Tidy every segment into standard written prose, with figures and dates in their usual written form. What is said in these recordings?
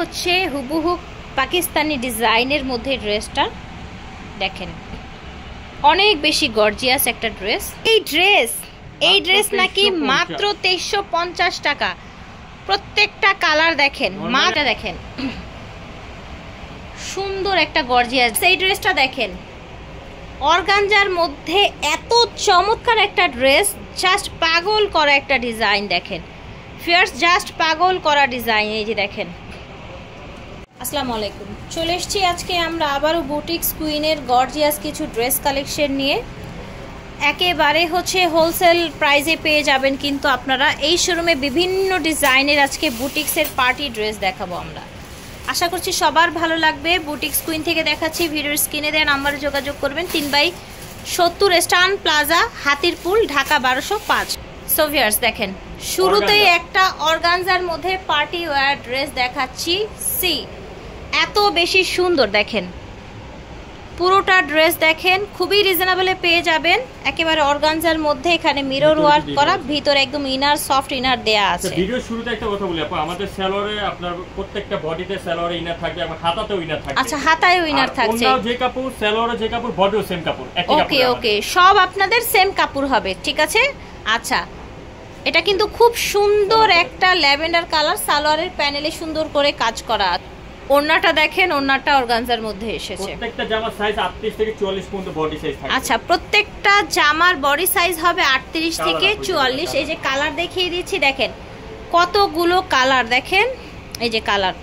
হচ্ছে হুবহু পাকিস্তানি ডিজাইনের মধ্যে ড্রেসটা দেখেন, অনেক বেশি গর্জিয়াস একটা ড্রেস। এই ড্রেস নাকি মাত্র 2350 টাকা। প্রত্যেকটা কালার দেখেন, মাটা দেখেন, সুন্দর একটা গর্জিয়াস। এই ড্রেসটা দেখেন, অর্গানজার মধ্যে এত চমৎকার একটা ড্রেস, জাস্ট পাগল করা একটা ডিজাইন দেখেন ফিয়ার্স, জাস্ট পাগল করা ডিজাইন। এই যে দেখেন। আসসালামু আলাইকুম, চলে এসেছি আজকে আমরা আবারও বুটিক্স কুইনের গর্জিয়াস কিছু ড্রেস কালেকশন নিয়ে। একেবারে হচ্ছে হোলসেল প্রাইসে পেয়ে যাবেন কিন্তু আপনারা এই শোরুমে বিভিন্ন ডিজাইনের আজকে বুটিক্সের পার্টি ড্রেস দেখাবো আমরা। আশা করছি সবার ভালো লাগবে। বুটিক্স কুইন থেকে দেখাচ্ছি, ভিডিওর স্ক্রিনে দেওয়া নাম্বারে যোগাযোগ করবেন। 3/70 Stan Plaza, Hatirpool, Dhaka 1205। So viewers দেখেন, শুরুতেই একটা অর্গানজার মধ্যে পার্টি ওয়্যার ড্রেস দেখাচ্ছি। এত বেশি সুন্দর দেখেন, পুরোটা ড্রেস দেখেন, খুবই রিজনেবলে পেয়ে যাবেন। একেবারে অর্গানজার মধ্যে এখানে মিরর ওয়ার্ক করা, ভিতরে একদম ইনার সফট ইনার দেয়া আছে। ভিডিও শুরুতে একটা কথা বলি আপু, আমাদের সালোয়ারে আপনার প্রত্যেকটা বডিতে সালোয়ারে ইনার থাকবে এবং হাতাতেও ইনার থাকবে। আচ্ছা, হাতায়ও ইনার থাকছে। ওনাও যে কাপড়, সালোয়ারে যে কাপড়, বডিও সেম কাপড়, একই কাপড়। ওকে ওকে, সব আপনাদের সেম কাপড় হবে, ঠিক আছে। আচ্ছা, এটা কিন্তু খুব সুন্দর একটা ল্যাভেন্ডার কালার, সালোয়ারের প্যানেলে সুন্দর করে কাজ করা। ওড়নাটা দেখেন, ওড়নাটা অর্গানজার মধ্যে এসেছে। প্রত্যেকটা জামার সাইজ 38 থেকে 44 পর্যন্ত বডি সাইজ থাকবে। আচ্ছা, প্রত্যেকটা জামার বডি সাইজ হবে 38 থেকে 44। এই যে কালার দেখিয়ে দিচ্ছি, দেখেন কতগুলো কালার, দেখেন এই যে কালার,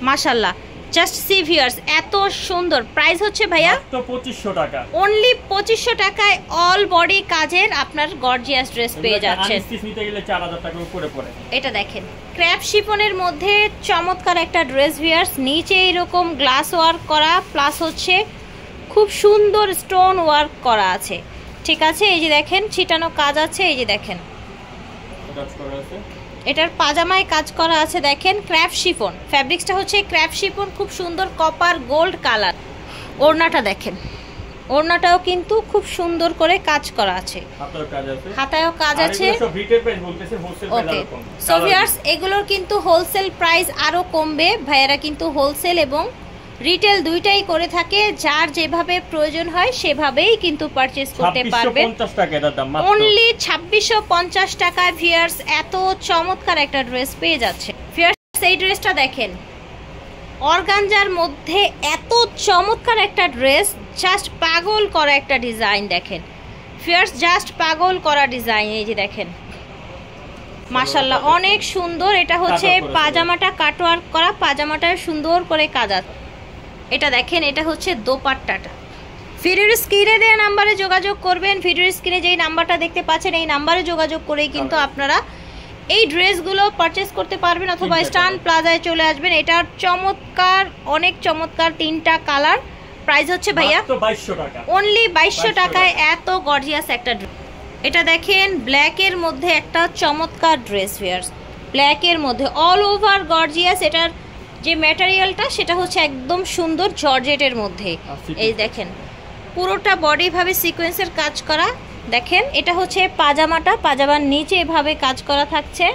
মাশাআল্লাহ, জাস্ট সি ভিউয়ার্স, এত সুন্দর। প্রাইস হচ্ছে ভাইয়া মাত্র 2500 টাকা, অনলি 2500 টাকায় অল বডি কাজের আপনার গর্জিয়াস ড্রেস পেয়ে যাচ্ছেন। আনস্টিচ নিতে গেলে 4000 টাকার উপরে পড়ে। এটা দেখেন, ক্র্যাপ শিফনের মধ্যে চমৎকার একটা ড্রেস ভিউয়ার্স, নিচে এরকম গ্লাস ওয়ার্ক করা, প্লাস হচ্ছে খুব সুন্দর স্টোন ওয়ার্ক করা আছে, ঠিক আছে। এই যে দেখেন ছিটানো কাজ আছে, এই যে দেখেন কাজ করা আছে, এটার পাজামায় কাজ করা আছে। দেখেন ক্র্যাপ শিফন, ফ্যাব্রিক্সটা হচ্ছে ক্র্যাপ শিফন, খুব সুন্দর কপার গোল্ড কালার। ওড়নাটা দেখেন, ওড়নাটাও কিন্তু খুব সুন্দর করে কাজ করা আছে, হাতায়ও কাজ আছে। ওকে, সো ভিউয়ার্স এগুলোর কিন্তু হোলসেল প্রাইস আরো কমবে। ভাইয়ারা কিন্তু হোলসেল এবং রিটেল দুইটাই করে থাকে, যার যেভাবে প্রয়োজন হয় সেভাবেই কিন্তু পারচেজ করতে পারবেন। অনলি 2650 টাকায় ভিউয়ার্স এত চমৎকার একটা ড্রেস পেয়ে যাচ্ছে। ভিউয়ার্স এই ড্রেসটা দেখেন, অর্গানজার মধ্যে এত চমৎকার একটা ড্রেস, জাস্ট পাগল করা একটা ডিজাইন দেখেন ভিউয়ার্স, জাস্ট পাগল করা ডিজাইন। এই যে দেখেন মাশাআল্লাহ, অনেক সুন্দর। এটা হচ্ছে পাজামাটা কাটওয়ার্ক করা, পাজামাটা সুন্দর করে কাজ আছে। এটা দেখেন, এটা হচ্ছে দোপাট্টাটা। ভিডিওর স্ক্রিনে দেওয়া নাম্বারে যোগাযোগ করবেন। ভিডিওর স্ক্রিনে যেই নাম্বারটা দেখতে পাচ্ছেন এই নাম্বারে যোগাযোগ করেই কিন্তু আপনারা এই ড্রেসগুলো পারচেজ করতে পারবেন, অথবা স্টান প্লাজায় চলে আসবেন। এটার চমৎকার, অনেক চমৎকার তিনটা কালার। প্রাইস হচ্ছে ভাইয়া অনলি 2200 টাকায় এত গর্জিয়াস একটা ড্রেস। এটা দেখেন ব্ল্যাকের মধ্যে একটা চমৎকার ড্রেস ভিউয়ার্স, ব্ল্যাকের মধ্যে অল ওভার গর্জিয়াস। এটার যে ম্যাটেরিয়ালটা সেটা হচ্ছে একদম সুন্দর জর্জেটের মধ্যে। এই দেখেন পুরোটা বডি ভাবে সিকোয়েন্সের কাজ করা। দেখেন এটা হচ্ছে পাজামাটা, পাজামার নিচে এভাবে কাজ করা থাকছে,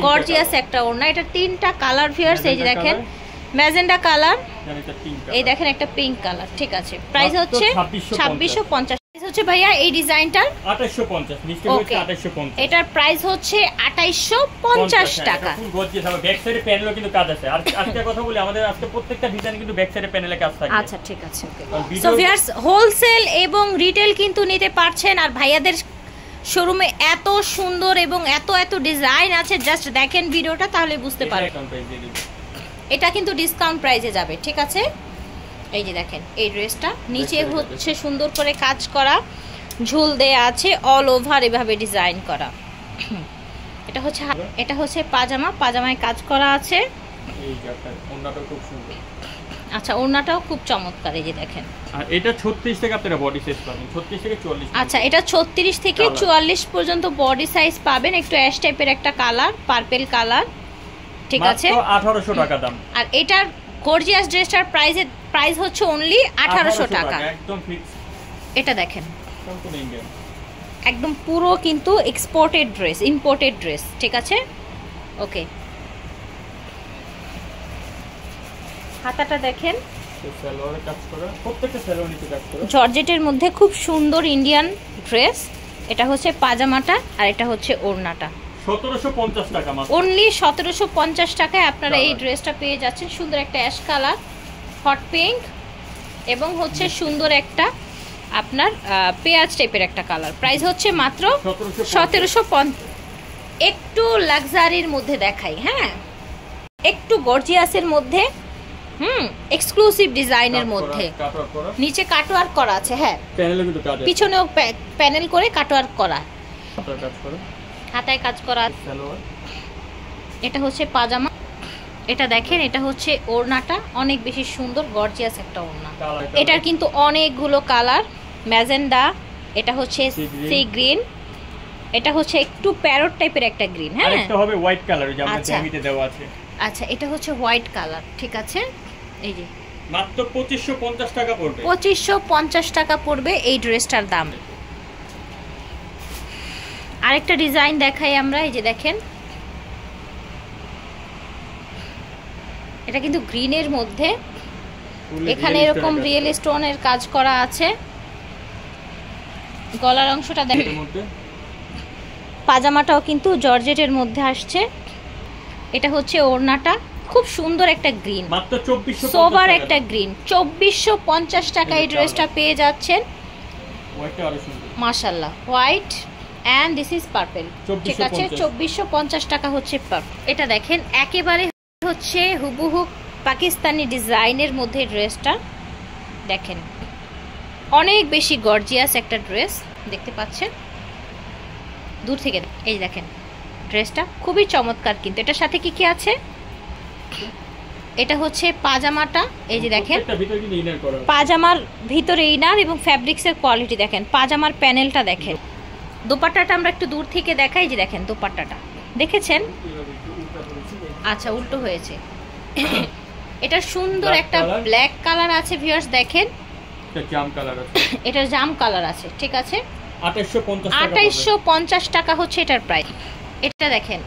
গর্জিয়াস একটা ওড়না। এটা তিনটা কালার ভিউয়ার্স, এই যে দেখেন ম্যাজেন্ডা কালার, এই দেখেন একটা পিঙ্ক কালার, ঠিক আছে। প্রাইস হচ্ছে 2650। হচ্ছে ভাইয়া এই ডিজাইনটার 2850, নিচে হচ্ছে 2850। এটার প্রাইস হচ্ছে 2850 টাকা। ফুল গর্জিয়াস হবে, ব্যাক সাইডে প্যানেলও কিন্তু কাজ আছে। আর আজকে কথা বলি, আমাদের আজকে প্রত্যেকটা ডিজাইন কিন্তু ব্যাক সাইডে প্যানেলে কাজ থাকে। আচ্ছা ঠিক আছে, ওকে। সো ভিউয়ার্স হোলসেল এবং রিটেল কিন্তু নিতে পারছেন। আর ভাইয়াদের শোরুমে এত সুন্দর এবং এত এত ডিজাইন আছে, জাস্ট দেখেন ভিডিওটা তাহলে বুঝতে পারবেন। এটা কিন্তু ডিসকাউন্ট প্রাইসে যাবে, ঠিক আছে। এই যে দেখেন এই ড্রেসটা নিচে হচ্ছে সুন্দর করে কাজ করা, ঝুল দেয়া আছে, অল ওভার এভাবে ডিজাইন করা। এটা হচ্ছে পাজামা, পাজামায় কাজ করা আছে। আচ্ছা, ওড়নাটাও খুব চমৎকার, এই যে দেখেন। আর এটা 36 থেকে আপনারা বডি সাইজ পাবেন, 36 থেকে 44। আচ্ছা, এটা 36 থেকে 44 পর্যন্ত বডি সাইজ পাবেন। একটু অ্যাশ টাইপের একটা কালার, পার্পল কালার, ঠিক আছে। মাত্র 1800 টাকা দাম। আর এটার গর্জিয়াস ড্রেসটার প্রাইস হচ্ছে অনলি 1800 টাকা, একদম ফিক্স। এটা দেখেন একদম পুরো কিন্তু এক্সপোর্টেড ড্রেস, ইম্পোর্টেড ড্রেস, ঠিক আছে। ওকে, হাতাটা দেখেন সালোয়ারে কাজ করা, প্রত্যেকটা সালোয়ার নিচে কাজ করা, জর্জেটের মধ্যে খুব সুন্দর ইন্ডিয়ান ড্রেস। এটা হচ্ছে পাজামাটা আর এটা হচ্ছে ওড়নাটা। 1750 টাকা মাত্র, অনলি 1750 টাকায় আপনারা এই ড্রেসটা পেয়ে যাচ্ছেন। সুন্দর একটা অ্যাশ কালার, হট পিঙ্ক এবং হচ্ছে সুন্দর একটা আপনার পেঁয়াজ টাইপের একটা কালার। প্রাইস হচ্ছে মাত্র 1750। একটু লাক্সারির মধ্যে দেখাই, হ্যাঁ একটু গর্জিয়াসের মধ্যে, এক্সক্লুসিভ ডিজাইনের মধ্যে, নিচে কাটওয়ার্ক করা আছে, হ্যাঁ পিছনেও প্যানেল করে কাটওয়ার্ক করা, হাতায় কাজ করা। এটা হচ্ছে পাজামা, এটা দেখেন এটা হচ্ছে ওড়নাটা, অনেক বেশি সুন্দর গর্জিয়াস একটা ওড়না। এটার কিন্তু অনেকগুলো কালার, ম্যাজেন্ডা, এটা হচ্ছে সি গ্রিন, এটা হচ্ছে একটু প্যারট টাইপের একটা গ্রিন, হ্যাঁ এটা হবে হোয়াইট কালার, যে আমাদের জ্যামিতে দেওয়া আছে। আচ্ছা এটা হচ্ছে হোয়াইট কালার, ঠিক আছে। এই যে মাত্র 2550 টাকা পড়বে, 2550 টাকা পড়বে এই ড্রেসটার দাম। আরেকটা ডিজাইন দেখাই আমরা, এই যে দেখেন এটা কিন্তু গ্রিনের মধ্যে, এখানে এরকম রিয়েল স্টোনের কাজ করা আছে। গলার অংশটা দেখেন, পাজামাটাও কিন্তু জর্জেটের মধ্যে আসছে। এটা হচ্ছে ওড়নাটা, খুব সুন্দর একটা গ্রিন, মাত্র 2450 সোবার একটা গ্রিন। 2450 টাকা এই ড্রেসটা পেয়ে যাচ্ছেন। হোয়াইটটা আরো সুন্দর, মাশাআল্লাহ, white and this is purple, ঠিক আছে। 2450 টাকা হচ্ছে পার্পল। এটা দেখেন একেবারে হচ্ছে হুবহু পাকিস্তানি ডিজাইনের মধ্যে ড্রেসটা দেখেন, অনেক বেশি গর্জিয়াস একটা ড্রেস দেখতে পাচ্ছেন দূর থেকে। এই দেখেন ড্রেসটা খুবই চমৎকার, কিন্তু এটার সাথে কি কি আছে, এটা হচ্ছে পাজামাটা, এই যে দেখেন পাজামার ভিতরে ইনার এবং ফ্যাব্রিক্সের কোয়ালিটি দেখেন, পাজামার প্যানেলটা দেখেন। দোপাট্টাটা আমরা একটু দূর থেকে দেখাই, যে দেখেন দোপাট্টাটা দেখেছেন, আচ্ছা উল্টো হয়েছে। এটা সুন্দর একটা ব্ল্যাক কালার আছে ভিউয়ার্স, দেখেন এটা জাম কালার আছে, এটা জাম কালার আছে, ঠিক আছে। 2850 টাকা হচ্ছে এটার প্রাইস। এটা দেখেন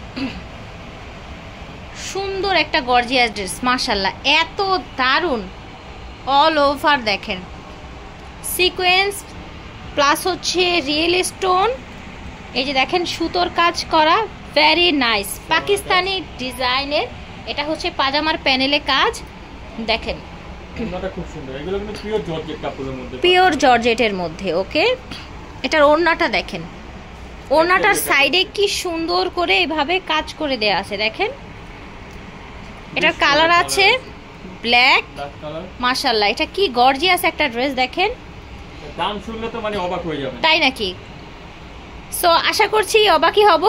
সুন্দর একটা গর্জিয়াস ড্রেস, মাশাআল্লাহ এত দারুন, অল ওভার দেখেন সিকোয়েন্স প্লাস হচ্ছে রিয়েল স্টোন, এই যে দেখেন সুতোর কাজ করা, ভেরি নাইস পাকিস্তানি ডিজাইনের। এটা হচ্ছে পাজামার প্যানেলে কাজ দেখেন, ওড়নাটা খুব সুন্দর, এগুলো কিন্তু পিওর জর্জেট কাপড়ের মধ্যে, পিওর জর্জেটের মধ্যে। ওকে, এটার ওড়নাটা দেখেন, ওড়নাটার সাইডে কি সুন্দর করে এভাবে কাজ করে দেয়া আছে দেখেন। এটার কালার আছে ব্ল্যাক, মাশাআল্লাহ এটা কি গর্জিয়াস একটা ড্রেস দেখেন, দাম শুনলে তো মানে অবাক হয়ে যাবেন, তাই নাকি? সো আশা করছি অবাকই হব।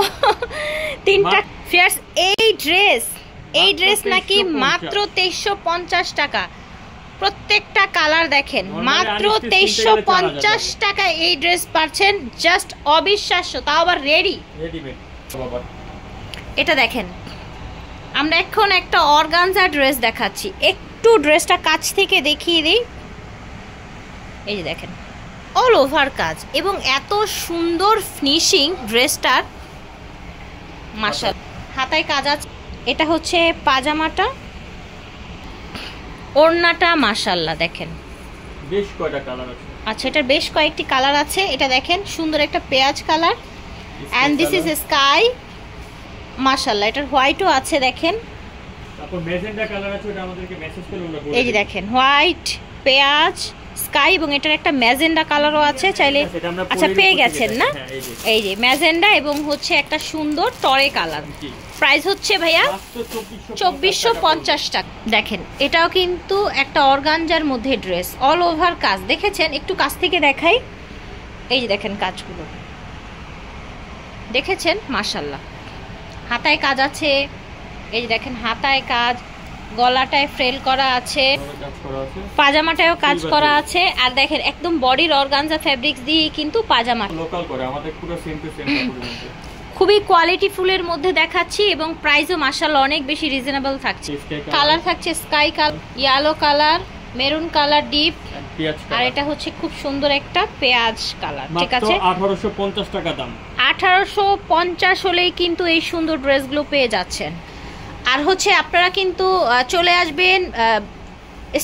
তিনটা ফিয়ার্স এই ড্রেস নাকি মাত্র 2350 টাকা, প্রত্যেকটা কালার দেখেন, মাত্র 2350 টাকা এই ড্রেস পাচ্ছেন, জাস্ট অবিশ্বাস্য, তাও আবার রেডিমেড। এটা দেখেন আমরা এখন একটা অর্গানজা ড্রেস দেখাচ্ছি, একটু ড্রেসটা কাছ থেকে দেখিয়ে দিই। এই যে দেখেন অল ওভার কাজ এবং এত সুন্দর ফিনিশিং ড্রেসটার, মাশাআল্লাহ হাতায় কাজ আছে। এটা হচ্ছে পাজামাটা, ওড়নাটা মাশাআল্লাহ দেখেন বেশ কয়টা কালার আছে, আচ্ছা এটার বেশ কয়েকটি কালার আছে। এটা দেখেন সুন্দর একটা পেঁয়াজ colour, and this is sky, মাশাআল্লাহ এটার হোয়াইটও আছে দেখেন, তারপর ম্যাজেন্ডা কালার আছে, ওটা আমাদেরকে মেসেজ করে আমরা বলে। এই যে দেখেন হোয়াইট, পেঁয়াজ, স্কাই এবং এটার একটা ম্যাজেন্ডা কালারও আছে চাইলে, আচ্ছা পেয়ে গেছেন না, এই যে ম্যাজেন্ডা এবং হচ্ছে একটা সুন্দর টরে কালার। প্রাইস হচ্ছে ভাইয়া 2450 টাকা। দেখেন এটাও কিন্তু একটা অর্গানজার মধ্যে ড্রেস, অল ওভার কাজ দেখেছেন, একটু কাছ থেকে দেখাই, এই যে দেখেন কাজগুলো দেখেছেন, মাশাআল্লাহ হাতায় কাজ আছে, এই যে দেখেন হাতায় কাজ, গলাটায় ফ্রেল করা আছে, পাজামাটায়ও কাজ করা আছে, আর দেখেন একদম বডির অর্গানজা ফেব্রিক্স দিয়ে কিন্তু পাজামা লোকাল করে আমাদের পুরো সেম টু সেম কাপড়ের মধ্যে, খুবই কোয়ালিটি ফুলের মধ্যে দেখাচ্ছি এবং প্রাইসও মাশাআল্লাহ অনেক বেশি রিজনেবল থাকছে। কালার থাকছে sky colour, yellow colour, maroon colour deep, পেঁয়াজ আর কালার। এটা হচ্ছে খুব সুন্দর একটা পেঁয়াজ কালার, ঠিক মাত্র আছে 1850 টাকা দাম। 1850 হলেই কিন্তু এই সুন্দর ড্রেসগুলো পেয়ে যাচ্ছেন। আর হচ্ছে আপনারা কিন্তু চলে আসবেন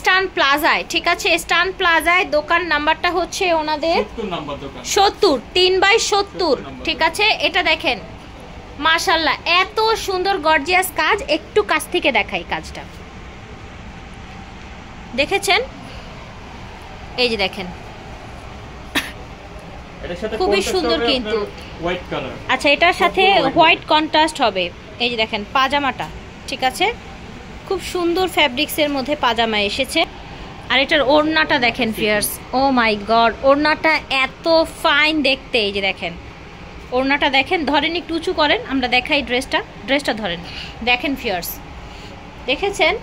স্টান প্লাজায়, ঠিক আছে, স্টান প্লাজায় দোকান নাম্বারটা হচ্ছে ওনাদের 70 নাম্বার দোকান, 70 3/70, 70 ঠিক আছে। এটা দেখেন মাশাআল্লাহ এত সুন্দর গর্জিয়াস কাজ, একটু কাছ থেকে দেখাই কাজটা, দেখেছেন? এই যে দেখেন, এটার সাথে খুবই contrast সুন্দর হবে কিন্তু। আপনার হোয়াইট কালার। আচ্ছা এটার সাথে সবগুলো white হোয়াইট কন্ট্রাস্ট হবে। এই যে দেখেন পাজামাটা, ঠিক আছে, খুব সুন্দর ফ্যাব্রিক্সের মধ্যে পাজামা এসেছে। আর এটার ওড়নাটা দেখেন ফিয়ার্স, ও মাই গড, ওড়নাটা এত ফাইন দেখতে। এই যে দেখেন ওড়নাটা দেখেন, ধরেন একটু উঁচু করেন, আমরা দেখাই ড্রেসটা ধরেন, দেখেন ফিয়ার্স, দেখেছেন?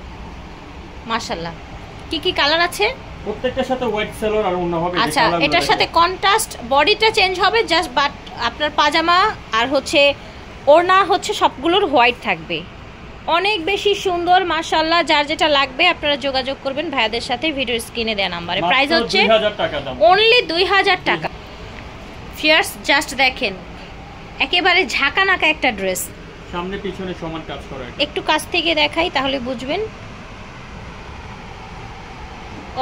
মাশাআল্লাহ কি কি কালার আছে। প্রত্যেকটার সাথে হোয়াইট সালোয়ার আর ওড়না হবে। আচ্ছা এটার সাথে কন্ট্রাস্ট, বডিটা চেঞ্জ হবে জাস্ট, বাট আপনার পাজামা আর হচ্ছে ওড়না হচ্ছে সবগুলোর হোয়াইট থাকবে। অনেক বেশি সুন্দর মাশাআল্লাহ। যার যেটা লাগবে আপনারা যোগাযোগ করবেন ভাইয়াদের সাথে ভিডিও স্ক্রিনে দেওয়া নাম্বারে। প্রাইস হচ্ছে 2000 টাকা দাম, অনলি 2000 টাকা। ফিয়ার্স জাস্ট দেখেন একেবারে ঝাঁকানাকা একটা ড্রেস, সামনে পিছনে সমান কাজ করা। একটু কাছ থেকে দেখাই তাহলে বুঝবেন।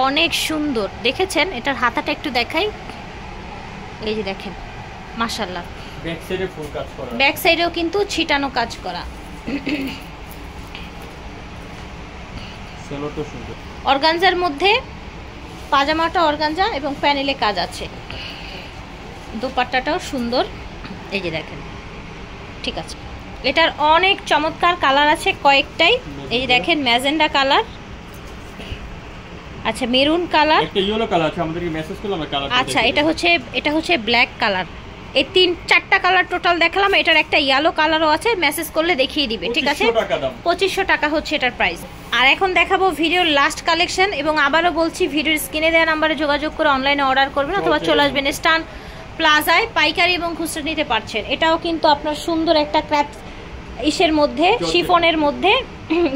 অনেক সুন্দর, দেখেছেন? এটার হাতাটা একটু দেখাই, এই যে দেখেন মাশাআল্লাহ। ব্যাক সাইডে ফুল কাজ করা, ব্যাক সাইডেও কিন্তু ছিটানো কাজ করা। সালোয়ারটা সুন্দর। অর্গানজার মধ্যে পাজামাটা অর্গানজা এবং প্যানেলে কাজ আছে, দোপাট্টাটাও সুন্দর। এই যে দেখেন, ঠিক আছে। এটার অনেক চমৎকার কালার আছে কয়েকটাই। এই যে দেখেন ম্যাজেন্ডা কালার, আচ্ছা মেরুন কালার, একটা ইয়েলো কালার আছে, আমাদেরকে মেসেজ করলাম কালার। আচ্ছা এটা হচ্ছে ব্ল্যাক কালার। এই 3-4টা কালার টোটাল দেখালাম, এটার একটা ইয়েলো কালারও আছে, মেসেজ করলে দেখিয়ে দিবে, ঠিক আছে। 2500 টাকা দাম, 2500 টাকা হচ্ছে এটার প্রাইস। আর এখন দেখাবো ভিডিওর লাস্ট কালেকশন, এবং আবারও বলছি ভিডিওর স্ক্রিনে দেওয়া নাম্বারে যোগাযোগ করে অনলাইনে অর্ডার করবেন অথবা চলে আসবেন স্টান প্লাজায়, পাইকারি এবং খুচরা নিতে পারছেন। এটাও কিন্তু আপনার সুন্দর একটা ক্র্যাপ ইসের মধ্যে, শিফনের মধ্যে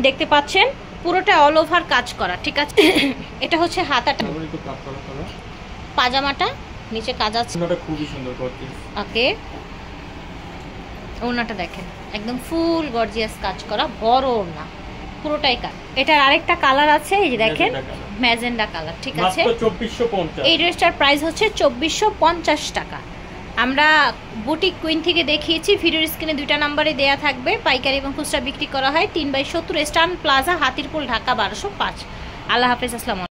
দেখতে পাচ্ছেন, পুরোটা অল ওভার কাজ করা, ঠিক আছে। এটা হচ্ছে হাতাটা, পাজামাটা নিচে কাজ আছে, ওটা খুবই সুন্দর গর্জিয়াস। ওকে ওড়নাটা দেখেন একদম ফুল গর্জিয়াস কাজ করা, বড় ওড়না, পুরোটাই কাজ। এটার আরেকটা কালার আছে, এই যে দেখেন ম্যাজেন্ডা কালার, ঠিক আছে। মাত্র 2450। এই ড্রেসটার প্রাইস হচ্ছে 2450 টাকা। আমরা বুটিক কুইন থেকে দেখিয়েছি, ভিডিওর স্ক্রিনে 2টা নাম্বারে দেয়া থাকবে। পাইকারি এবং খুচরা বিক্রি করা হয় 3/70 স্টান প্লাজা, হাতিরপুল, ঢাকা 1205। আল্লাহ হাফেজ, আসসালামু আলাইকুম।